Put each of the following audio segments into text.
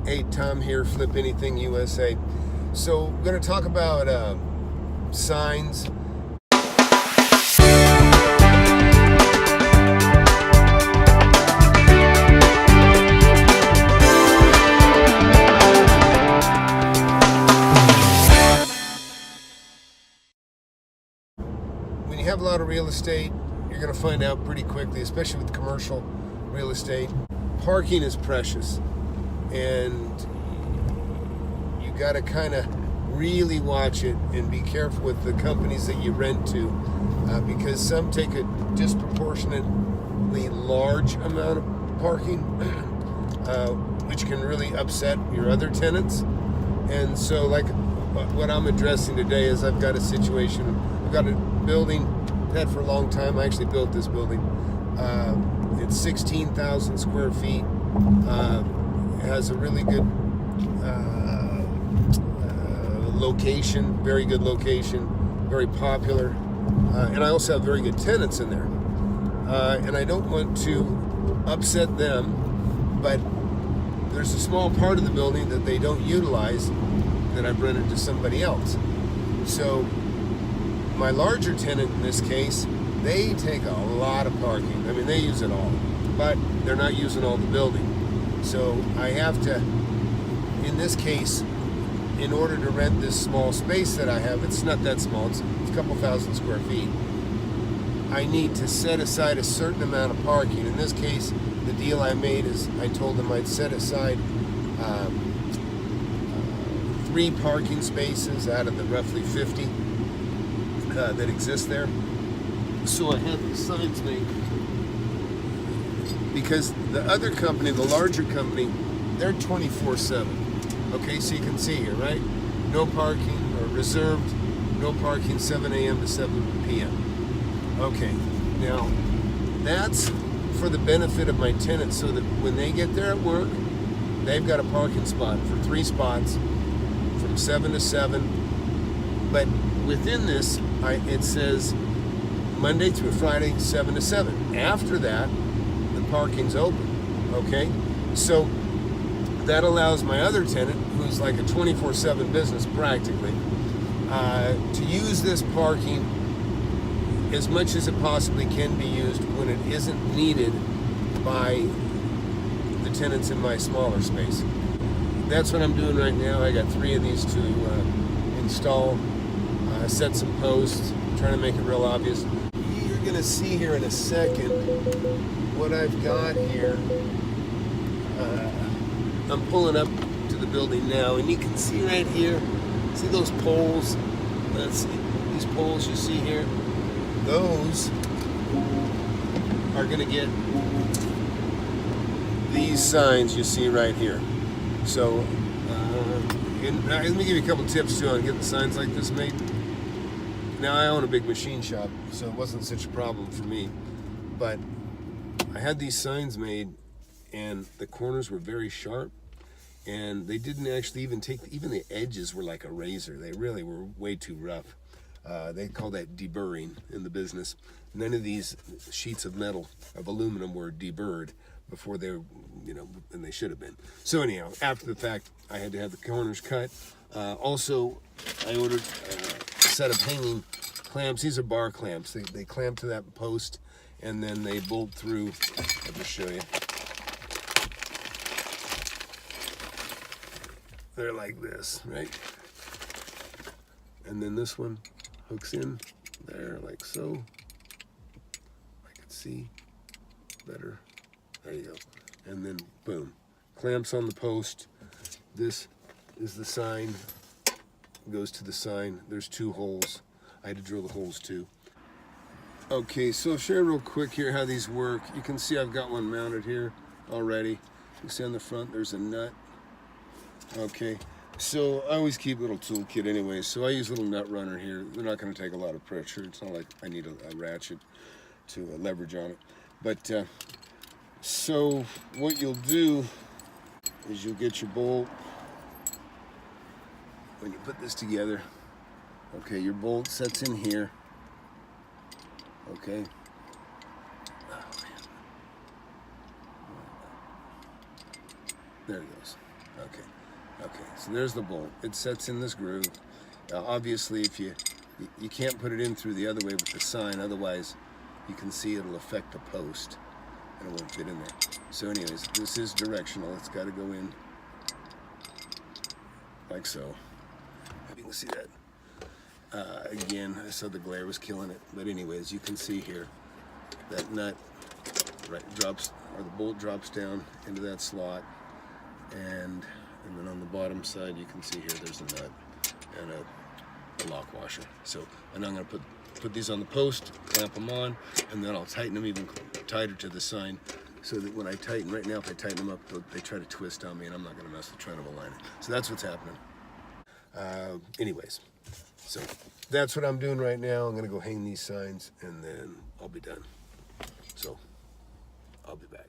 Hey, Tom here, FlipAnything USA. So we're going to talk about signs. When you have a lot of real estate, you're going to find out pretty quickly, especially with commercial real estate, parking is precious. And you got to kind of really watch it and be careful with the companies that you rent to, because some take a disproportionately large amount of parking, which can really upset your other tenants. And so, like what I'm addressing today is I've got a situation. I've got a building I've had for a long time. I actually built this building. It's 16,000 square feet. It has a really good location, very good location, very popular, and I also have very good tenants in there. And I don't want to upset them, but there's a small part of the building that they don't utilize that I've rented to somebody else. So my larger tenant in this case, they take a lot of parking. I mean, they use it all, but they're not using all the building. So I have to, in this case, in order to rent this small space that I have, it's not that small, it's a couple thousand square feet, I need to set aside a certain amount of parking. In this case, the deal I made is I told them I'd set aside 3 parking spaces out of the roughly 50 that exist there. So I had these signs made, because the other company, the larger company, they're 24/7. Okay, so you can see here, right? No parking, or reserved, no parking 7 a.m. to 7 p.m. Okay, now that's for the benefit of my tenants, so that when they get there at work, they've got a parking spot for 3 spots from 7 to 7. But within this, it says Monday through Friday, 7 to 7. After that, the parking's open, okay? So that allows my other tenant, who's like a 24/7 business practically, to use this parking as much as it possibly can be used when it isn't needed by the tenants in my smaller space. That's what I'm doing right now. I got 3 of these to install, set some posts, trying to make it real obvious. You're gonna see here in a second what I've got here. I'm pulling up to the building now, and you can see right here, see those poles? Let's see, these poles you see here, those are gonna get these signs you see right here. So, let me give you a couple tips too on getting signs like this made. Now, I own a big machine shop, so it wasn't such a problem for me, but I had these signs made, and the corners were very sharp, and they didn't actually even the edges were like a razor. They really were way too rough. They call that deburring in the business. None of these sheets of metal, of aluminum, were deburred before they were, and they should have been. So anyhow, after the fact, I had to have the corners cut. Also, I ordered a set of hanging clamps. These are bar clamps. They clamp to that post, and then they bolt through. I'll just show you. They're like this, right? And then this one hooks in there like so. I can see better. There you go. And then boom, clamps on the post. This is the sign. Goes to the sign. There's 2 holes. I had to drill the holes too. Okay, so I'll share real quick here how these work. You can see I've got one mounted here already. You see on the front there's a nut. Okay, so I always keep a little toolkit anyway, so I use a little nut runner here. They're not going to take a lot of pressure. It's not like I need a ratchet to leverage on it. But so what you'll do is you'll get your bolt. When you put this together, okay, your bolt sets in here. Okay. Oh, man. There it goes. Okay, so there's the bolt. It sets in this groove. Obviously, if you can't put it in through the other way with the sign, otherwise you can see it'll affect the post and it won't fit in there. So anyways, this is directional. It's got to go in like so. You can see that. Again, I said the glare was killing it, but anyways, you can see here that nut drops, or the bolt drops down into that slot, and then on the bottom side you can see here there's a nut and a lock washer. So, and I'm going to put these on the post, clamp them on, and then I'll tighten them even tighter to the sign, so that when I tighten, right now if I tighten them up, they try to twist on me, and I'm not going to mess with trying to align it. So that's what's happening. Anyways, so that's what I'm doing right now. I'm going to go hang these signs, and then I'll be done. So I'll be back.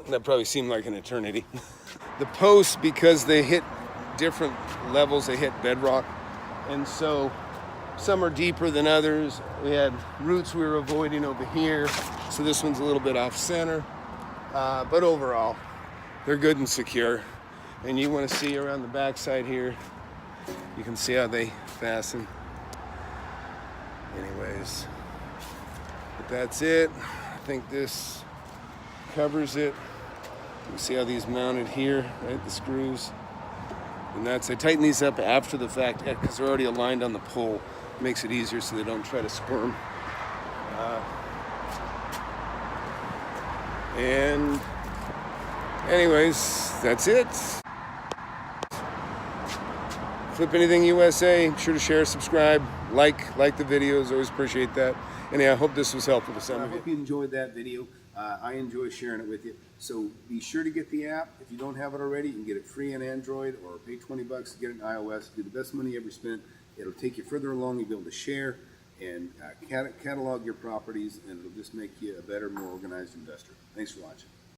That probably seemed like an eternity. The posts, because they hit different levels, they hit bedrock, and so some are deeper than others. We had roots we were avoiding over here, so this one's a little bit off center, but overall they're good and secure. And you want to see around the back side here, you can see how they fasten. Anyways, but that's it. I think this covers it. You see how these mounted here, right? The screws. And I tighten these up after the fact because they're already aligned on the pole. It makes it easier so they don't try to squirm. And anyways, that's it. FlipAnything USA. Be sure to share, subscribe, like the videos. Always appreciate that. And I hope this was helpful to some of you. I hope you enjoyed that video. I enjoy sharing it with you. So be sure to get the app. If you don't have it already, you can get it free on Android, or pay $20 to get it on iOS. Do the best money you ever spent. It'll take you further along. You'll be able to share and catalog your properties, and it'll just make you a better, more organized investor. Thanks for watching.